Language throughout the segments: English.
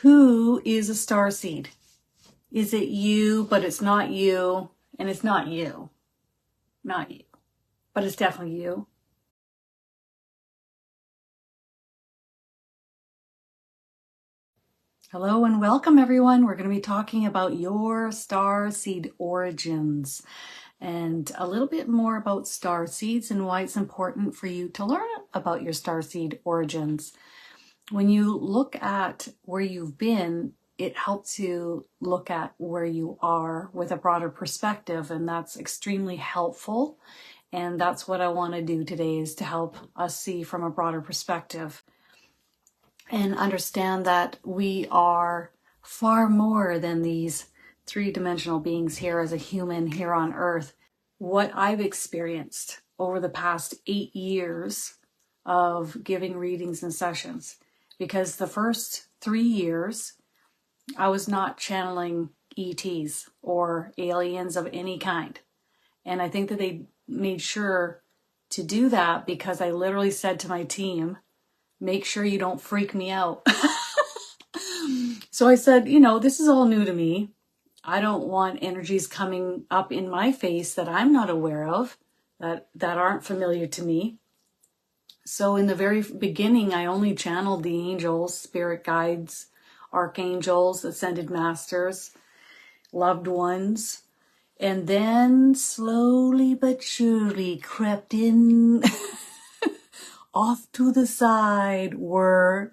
Who is a starseed? Is it you, but it's not you, and it's not you. Not you, but it's definitely you. Hello and welcome everyone. We're going to be talking about your starseed origins and a little bit more about starseeds and why it's important for you to learn about your starseed origins. When you look at where you've been, it helps you look at where you are with a broader perspective, and that's extremely helpful. And that's what I want to do today, is to help us see from a broader perspective and understand that we are far more than these three-dimensional beings here as a human here on Earth. What I've experienced over the past 8 years of giving readings and sessions, because the first 3 years I was not channeling ETs or aliens of any kind. And I think that they made sure to do that because I literally said to my team, make sure you don't freak me out. So I said, this is all new to me. I don't want energies coming up in my face that I'm not aware of, that aren't familiar to me. So in the very beginning, I only channeled the angels, spirit guides, archangels, ascended masters, loved ones, and then slowly but surely crept in off to the side were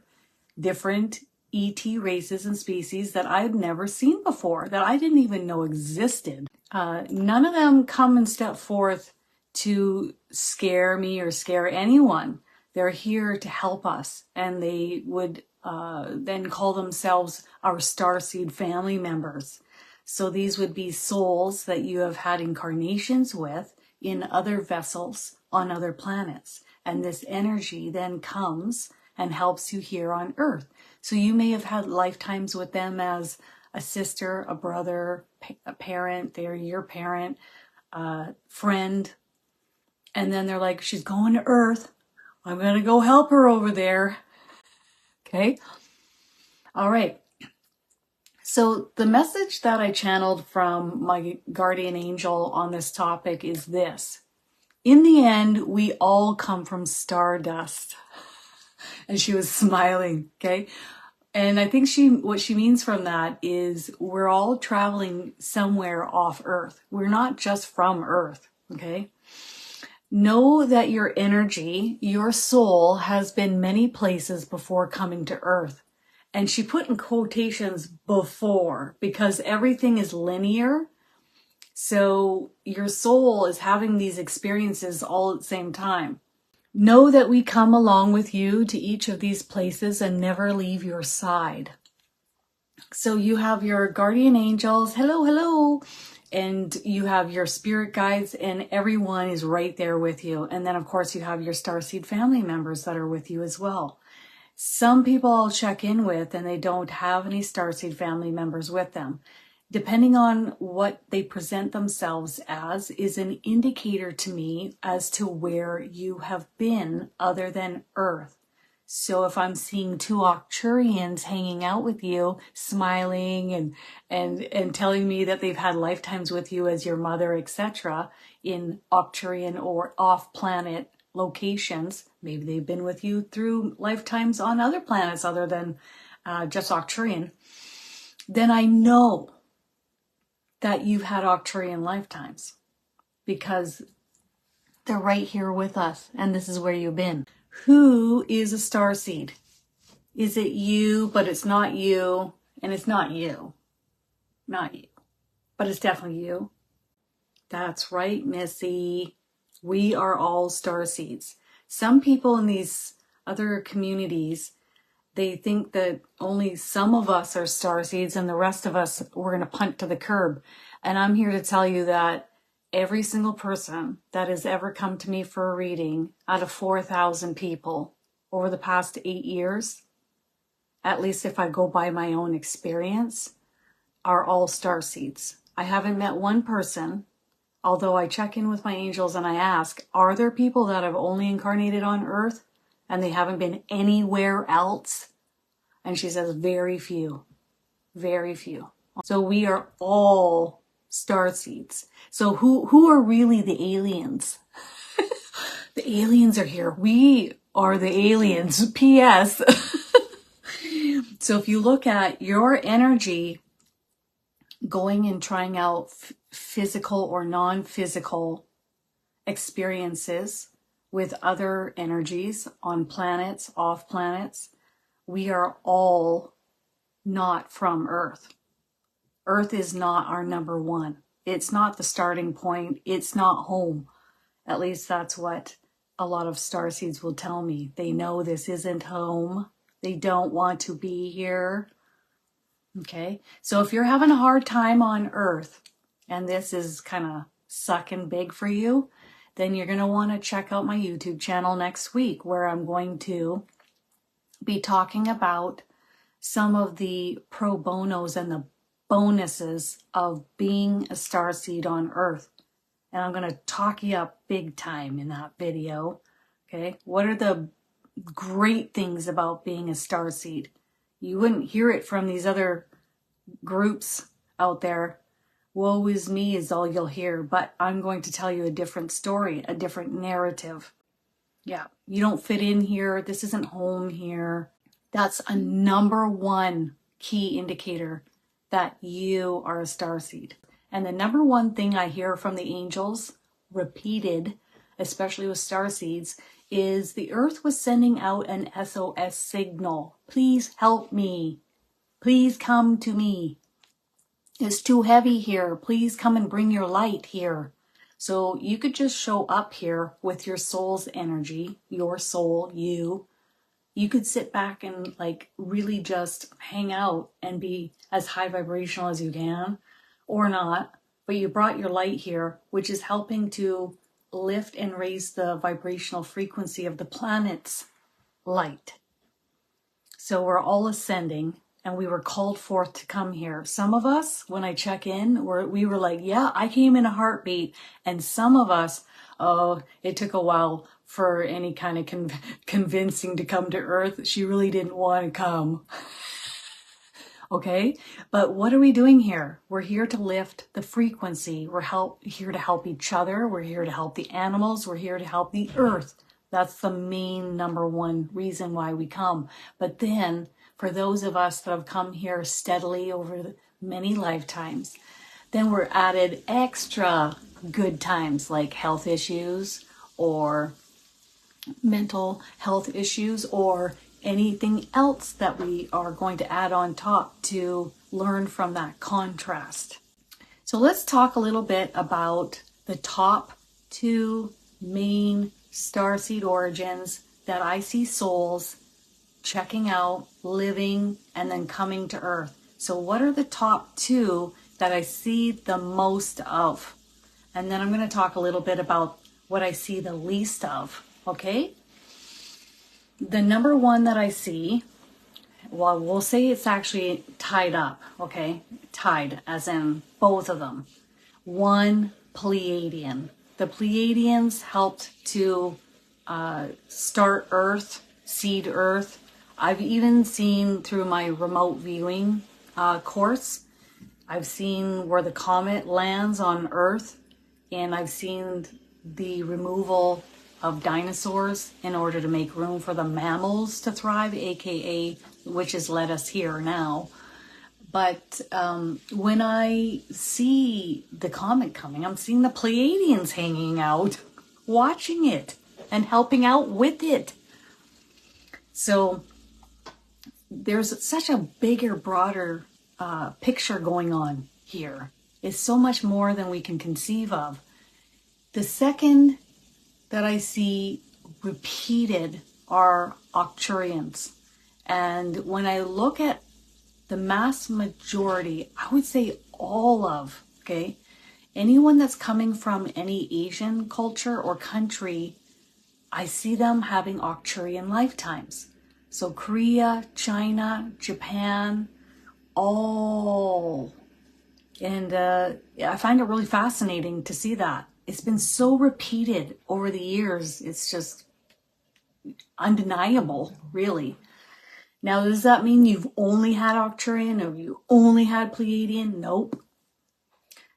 different ET races and species that I had never seen before, that I didn't even know existed. None of them come and step forth to scare me or scare anyone. They're here to help us, and they would then call themselves our starseed family members. So these would be souls that you have had incarnations with in other vessels on other planets. And this energy then comes and helps you here on Earth. So you may have had lifetimes with them as a sister, a brother, a parent, they're your parent, friend. And then they're like, she's going to Earth. I'm going to go help her over there. Okay. All right. So the message that I channeled from my guardian angel on this topic is this. In the end, we all come from stardust. And she was smiling, okay? And I think what she means from that is we're all traveling somewhere off Earth. We're not just from Earth, okay? Know that your energy, your soul, has been many places before coming to Earth. And she put in quotations before, because everything is linear. So your soul is having these experiences all at the same time. Know that we come along with you to each of these places and never leave your side. So you have your guardian angels, hello, hello, and you have your spirit guides, and everyone is right there with you. And then, of course, you have your starseed family members that are with you as well. Some people I'll check in with, and they don't have any starseed family members with them. Depending on what they present themselves as is an indicator to me as to where you have been other than Earth. So if I'm seeing 2 Arcturians hanging out with you, smiling and telling me that they've had lifetimes with you as your mother, etc., in Arcturian or off-planet locations, maybe they've been with you through lifetimes on other planets other than just Arcturian, then I know that you've had Arcturian lifetimes because they're right here with us, and this is where you've been. Who is a starseed? Is it you, but it's not you, and it's not you. Not you, but it's definitely you. That's right, Missy. We are all starseeds. Some people in these other communities, they think that only some of us are starseeds and the rest of us, we're going to punt to the curb. And I'm here to tell you that every single person that has ever come to me for a reading out of 4,000 people over the past 8 years, at least if I go by my own experience, are all starseeds. I haven't met one person, although I check in with my angels and I ask, are there people that have only incarnated on Earth and they haven't been anywhere else? And she says, very few, very few. So we are all starseeds. So who are really the aliens? The aliens are here. We are the aliens. P.S. So if you look at your energy going and trying out physical or non-physical experiences with other energies on planets, off planets, we are all not from Earth. Earth is not our number one. It's not the starting point. It's not home. At least that's what a lot of starseeds will tell me. They know this isn't home. They don't want to be here. Okay, so if you're having a hard time on Earth and this is kind of sucking big for you, then you're going to want to check out my YouTube channel next week, where I'm going to be talking about some of the pro bonos and the bonuses of being a starseed on Earth. And I'm going to talk you up big time in that video. Okay, what are the great things about being a starseed? You wouldn't hear it from these other groups out there. Woe is me is all you'll hear, but I'm going to tell you a different story, a different narrative. Yeah, you don't fit in here. This isn't home here. That's a number one key indicator that you are a starseed. And the number one thing I hear from the angels, repeated, especially with starseeds, is the Earth was sending out an SOS signal. Please help me. Please come to me. It's too heavy here. Please come and bring your light here. So you could just show up here with your soul's energy, your soul, you. You could sit back and like really just hang out and be as high vibrational as you can, or not. But you brought your light here, which is helping to lift and raise the vibrational frequency of the planet's light. So we're all ascending, and we were called forth to come here. Some of us, when I check in, we were like, yeah, I came in a heartbeat. And some of us, oh, it took a while for any kind of convincing to come to Earth. She really didn't want to come. Okay, but what are we doing here? We're here to lift the frequency. We're here to help each other. We're here to help the animals. We're here to help the Earth. That's the main number one reason why we come. But then, for those of us that have come here steadily over many lifetimes, then we're added extra good times like health issues or mental health issues or anything else that we are going to add on top to learn from that contrast. So let's talk a little bit about the top two main starseed origins that I see souls checking out, living, and then coming to Earth. So what are the top two that I see the most of? And then I'm going to talk a little bit about what I see the least of, okay? The number one that I see, well, we'll say it's actually tied up, okay? Tied, as in both of them. One, Pleiadian. The Pleiadians helped to start Earth, seed Earth. I've even seen through my remote viewing course, I've seen where the comet lands on Earth, and I've seen the removal of dinosaurs in order to make room for the mammals to thrive, aka which has led us here now. But when I see the comet coming, I'm seeing the Pleiadians hanging out, watching it and helping out with it. So there's such a bigger, broader picture going on here. It's so much more than we can conceive of. The second that I see repeated are Arcturians. And when I look at the mass majority, I would say all of, okay, anyone that's coming from any Asian culture or country, I see them having Arcturian lifetimes. So Korea, China, Japan, all. And I find it really fascinating to see that. It's been so repeated over the years. It's just undeniable, really. Now, does that mean you've only had Arcturian or you only had Pleiadian? Nope.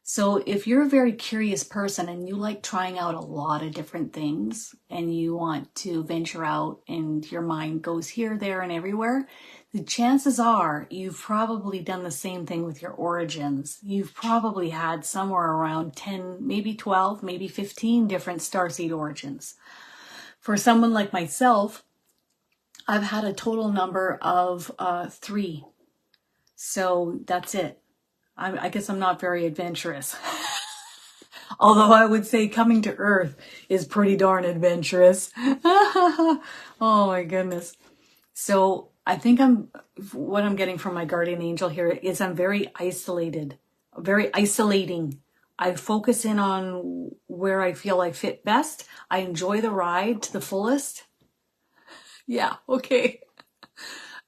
So if you're a very curious person and you like trying out a lot of different things and you want to venture out and your mind goes here, there, and everywhere, the chances are you've probably done the same thing with your origins. You've probably had somewhere around 10, maybe 12, maybe 15 different starseed origins. For someone like myself, I've had a total number of 3. So that's it. I guess I'm not very adventurous. Although I would say coming to Earth is pretty darn adventurous. Oh my goodness. So I think what I'm getting from my guardian angel here is I'm very isolated, very isolating. I focus in on where I feel I fit best. I enjoy the ride to the fullest. Yeah, okay.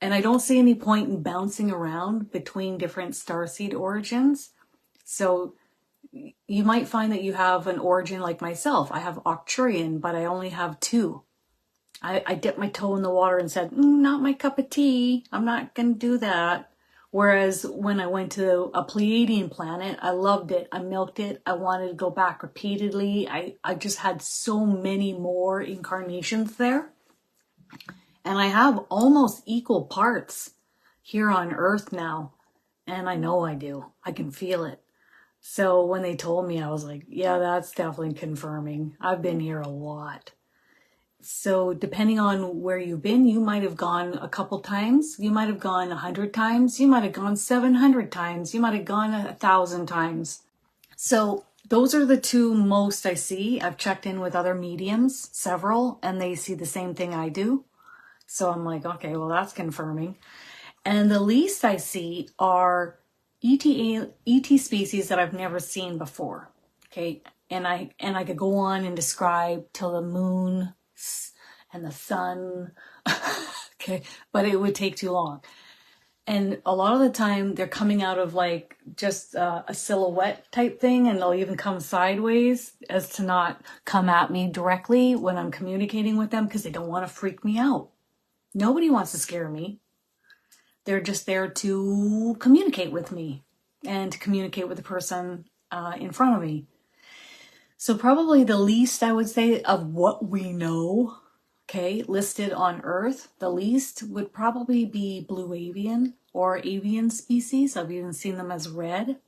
And I don't see any point in bouncing around between different starseed origins. So you might find that you have an origin like myself. I have Arcturian, but I only have 2. I dipped my toe in the water and said, not my cup of tea. I'm not going to do that. Whereas when I went to a Pleiadian planet, I loved it. I milked it. I wanted to go back repeatedly. I just had so many more incarnations there. And I have almost equal parts here on Earth now. And I know I do. I can feel it. So when they told me, I was like, yeah, that's definitely confirming. I've been here a lot. So depending on where you've been, you might have gone a couple times. You might have gone 100 times. You might have gone 700 times. You might have gone 1,000 times. So those are the 2 most I see. I've checked in with other mediums, several, and they see the same thing I do. So I'm like, okay, well, that's confirming. And the least I see are ET species that I've never seen before. Okay. And I could go on and describe till the moon and the sun. Okay. But it would take too long. And a lot of the time they're coming out of like just a silhouette type thing, and they'll even come sideways as to not come at me directly when I'm communicating with them because they don't want to freak me out. Nobody wants to scare me. They're just there to communicate with me and to communicate with the person in front of me. So probably the least I would say of what we know, okay, listed on Earth, the least would probably be blue avian or avian species. I've even seen them as red,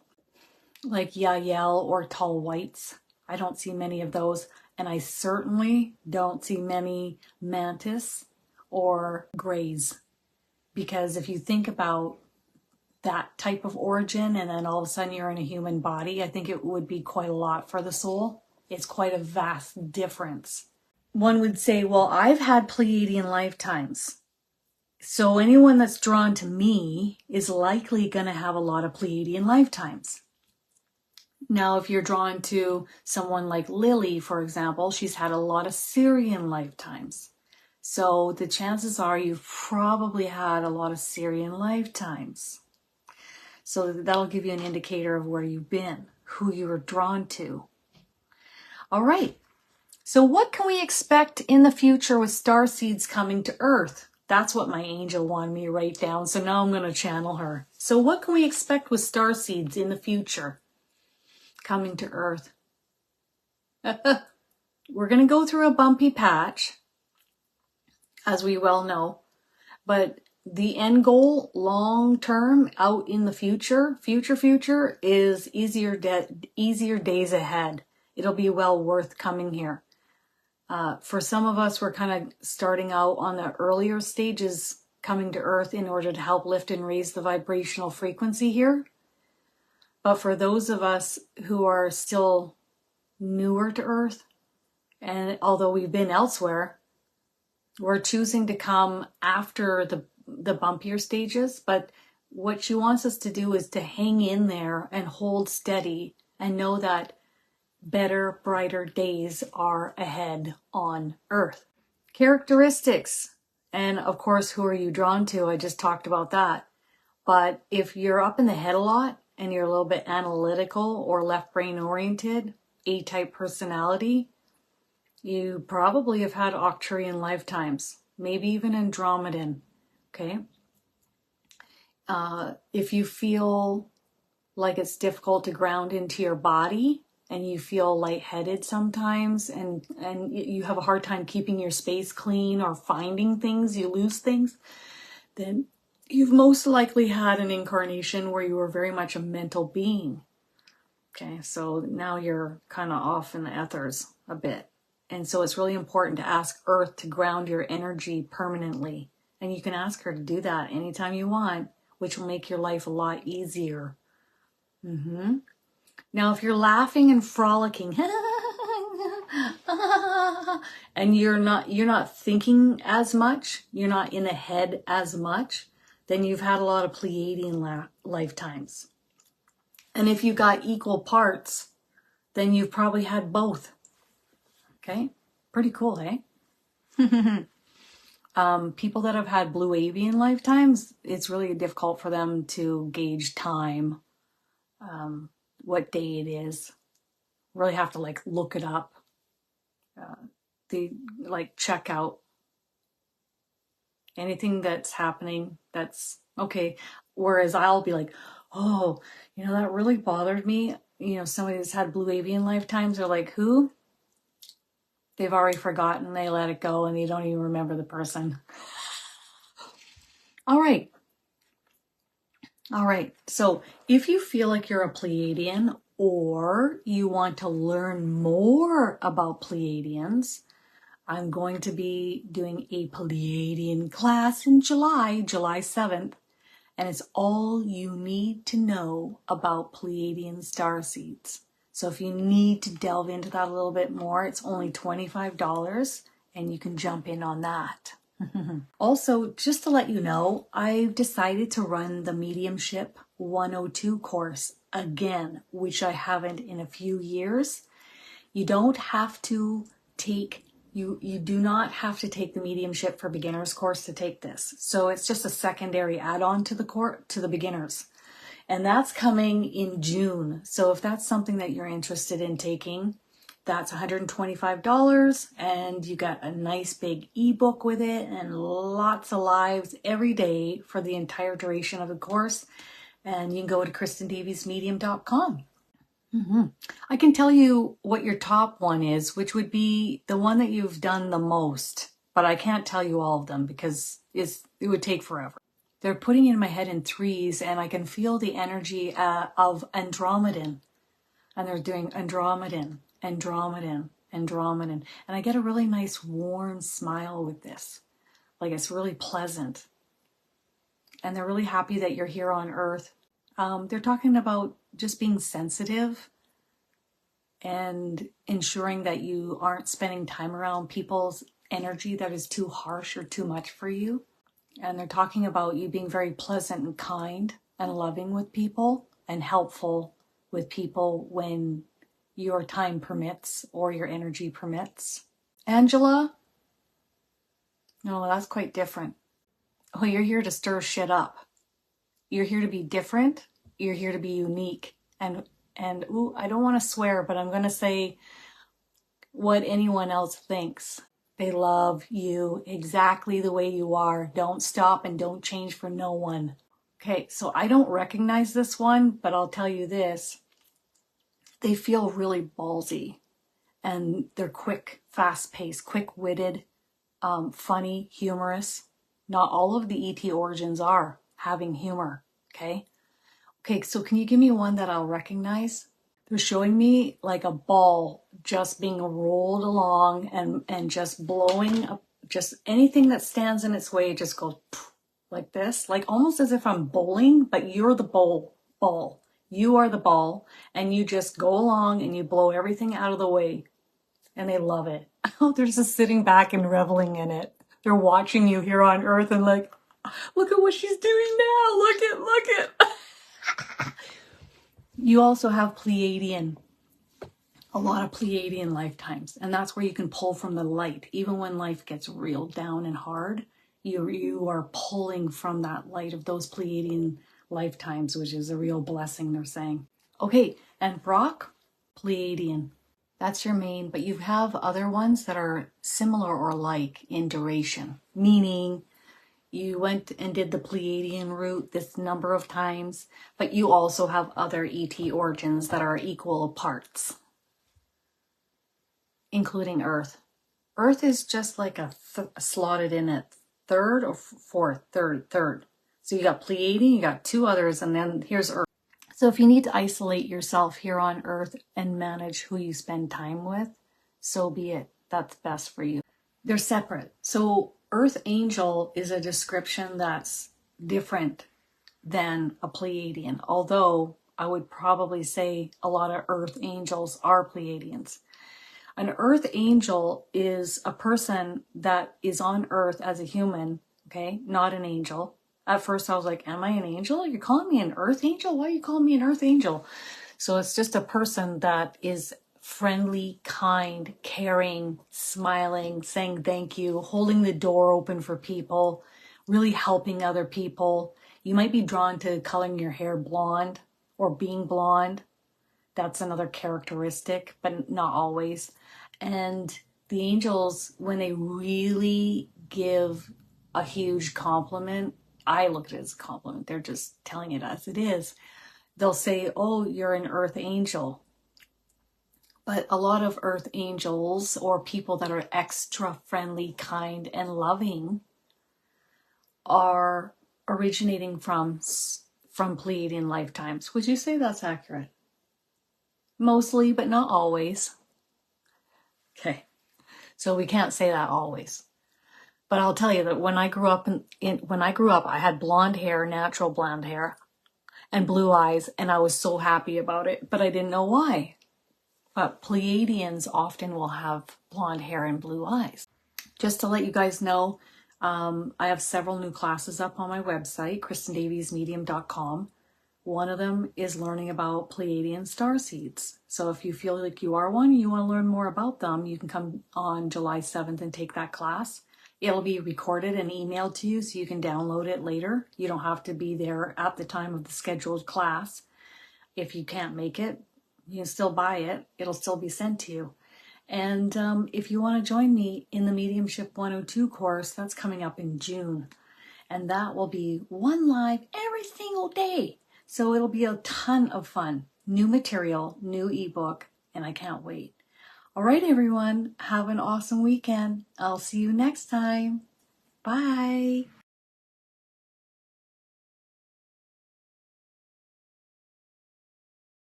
like Yael or tall whites. I don't see many of those. And I certainly don't see many mantis or grays. Because if you think about that type of origin and then all of a sudden you're in a human body, I think it would be quite a lot for the soul. It's quite a vast difference. One would say, well, I've had Pleiadian lifetimes. So anyone that's drawn to me is likely going to have a lot of Pleiadian lifetimes. Now, if you're drawn to someone like Lily, for example, she's had a lot of Syrian lifetimes. So the chances are you've probably had a lot of Syrian lifetimes. So that'll give you an indicator of where you've been, who you were drawn to. All right. So what can we expect in the future with starseeds coming to Earth? That's what my angel wanted me to write down. So now I'm going to channel her. So what can we expect with starseeds in the future coming to Earth? We're going to go through a bumpy patch, as we well know, but the end goal, long term, out in the future, is easier days ahead. It'll be well worth coming here. For some of us, we're kind of starting out on the earlier stages coming to Earth in order to help lift and raise the vibrational frequency here. But for those of us who are still newer to Earth, and although we've been elsewhere, we're choosing to come after the bumpier stages. But what she wants us to do is to hang in there and hold steady and know that better, brighter days are ahead on Earth. Characteristics. And of course, who are you drawn to? I just talked about that. But if you're up in the head a lot and you're a little bit analytical or left brain oriented, A-type personality, you probably have had Arcturian lifetimes, maybe even Andromedan. Okay. If you feel like it's difficult to ground into your body and you feel lightheaded sometimes and you have a hard time keeping your space clean or finding things, you lose things, then you've most likely had an incarnation where you were very much a mental being. Okay, so now you're kind of off in the ethers a bit. And so it's really important to ask Earth to ground your energy permanently. And you can ask her to do that anytime you want, which will make your life a lot easier. Now, if you're laughing and frolicking, and you're not thinking as much, you're not in the head as much, then you've had a lot of Pleiadian lifetimes. And if you got equal parts, then you've probably had both. Okay? Pretty cool, eh? People that have had blue avian lifetimes, it's really difficult for them to gauge time, what day it is. Really have to like look it up. They like check out anything that's happening. That's okay. Whereas I'll be like, oh, that really bothered me. Somebody that's had blue avian lifetimes are like, who? They've already forgotten. They let it go and they don't even remember the person. All right. So if you feel like you're a Pleiadian or you want to learn more about Pleiadians, I'm going to be doing a Pleiadian class in July 7th. And it's all you need to know about Pleiadian starseeds. So if you need to delve into that a little bit more, it's only $25 and you can jump in on that. Also, just to let you know, I've decided to run the Mediumship 102 course again, which I haven't in a few years. You don't have to take You do not have to take the Mediumship for Beginners course to take this. So it's just a secondary add-on to the beginners. And that's coming in June. So if that's something that you're interested in taking, that's $125 and you got a nice big ebook with it and lots of lives every day for the entire duration of the course. And you can go to KristinDaviesMedium.com. I can tell you what your top one is, which would be the one that you've done the most, but I can't tell you all of them because it would take forever. They're putting it in my head in threes and I can feel the energy of Andromedan, and they're doing Andromedan. And I get a really nice warm smile with this. Like it's really pleasant. And they're really happy that you're here on Earth. They're talking about just being sensitive and ensuring that you aren't spending time around people's energy that is too harsh or too much for you. And they're talking about you being very pleasant and kind and loving with people and helpful with people when your time permits or your energy permits. Angela? No, that's quite different. Oh, you're here to stir shit up. You're here to be different. You're here to be unique. And ooh, I don't want to swear, but I'm going to say what anyone else thinks. They love you exactly the way you are. Don't stop and don't change for no one. Okay, so I don't recognize this one, but I'll tell you this. They feel really ballsy and they're quick, fast-paced, quick-witted, funny, humorous. Not all of the ET origins are having humor, okay? Okay, so can you give me one that I'll recognize? They're showing me like a ball just being rolled along and just blowing up, just anything that stands in its way just goes like this, like almost as if I'm bowling, but you're the ball. You are the ball, and you just go along and you blow everything out of the way, and they love it. Oh, they're just sitting back and reveling in it. They're watching you here on Earth and like, look at what she's doing now. Look at. You also have Pleiadian, a lot of Pleiadian lifetimes, and that's where you can pull from the light. Even when life gets real down and hard, you are pulling from that light of those Pleiadian lifetimes, which is a real blessing, they're saying. Okay, and Brock, Pleiadian. That's your main, but you have other ones that are similar or like in duration, meaning You went and did the Pleiadian route this number of times, but you also have other ET origins that are equal parts, including Earth. Earth is just like a slotted in at third or fourth, third. So you got Pleiadian, you got two others, and then here's Earth. So if you need to isolate yourself here on Earth and manage who you spend time with, so be it. That's best for you. They're separate. So Earth Angel is a description that's different than a Pleiadian, although I would probably say a lot of Earth Angels are Pleiadians. An Earth Angel is a person that is on Earth as a human, okay, not an angel. At first I was like, am I an angel? You're calling me an Earth Angel? Why are you calling me an Earth Angel? So it's just a person that is friendly, kind, caring, smiling, saying thank you, holding the door open for people, really helping other people. You might be drawn to coloring your hair blonde or being blonde. That's another characteristic, but not always. And the angels, when they really give a huge compliment, I look at it as a compliment. They're just telling it as it is. They'll say, oh, you're an Earth Angel. But a lot of Earth Angels or people that are extra friendly, kind, and loving are originating from Pleiadian lifetimes. Would you say that's accurate? Mostly, but not always. Okay, so we can't say that always. But I'll tell you that when I grew up, I had blonde hair, natural blonde hair, and blue eyes, and I was so happy about it, but I didn't know why. But Pleiadians often will have blonde hair and blue eyes. Just to let you guys know, I have several new classes up on my website, KristinDaviesMedium.com. One of them is learning about Pleiadian starseeds. So if you feel like you are one, you want to learn more about them, you can come on July 7th and take that class. It'll be recorded and emailed to you so you can download it later. You don't have to be there at the time of the scheduled class. If you can't make it, you can still buy it. It'll still be sent to you. And if you want to join me in the Mediumship 102 course, that's coming up in June. And that will be one live every single day. So it'll be a ton of fun. New material, new ebook, and I can't wait. All right, everyone, have an awesome weekend. I'll see you next time. Bye.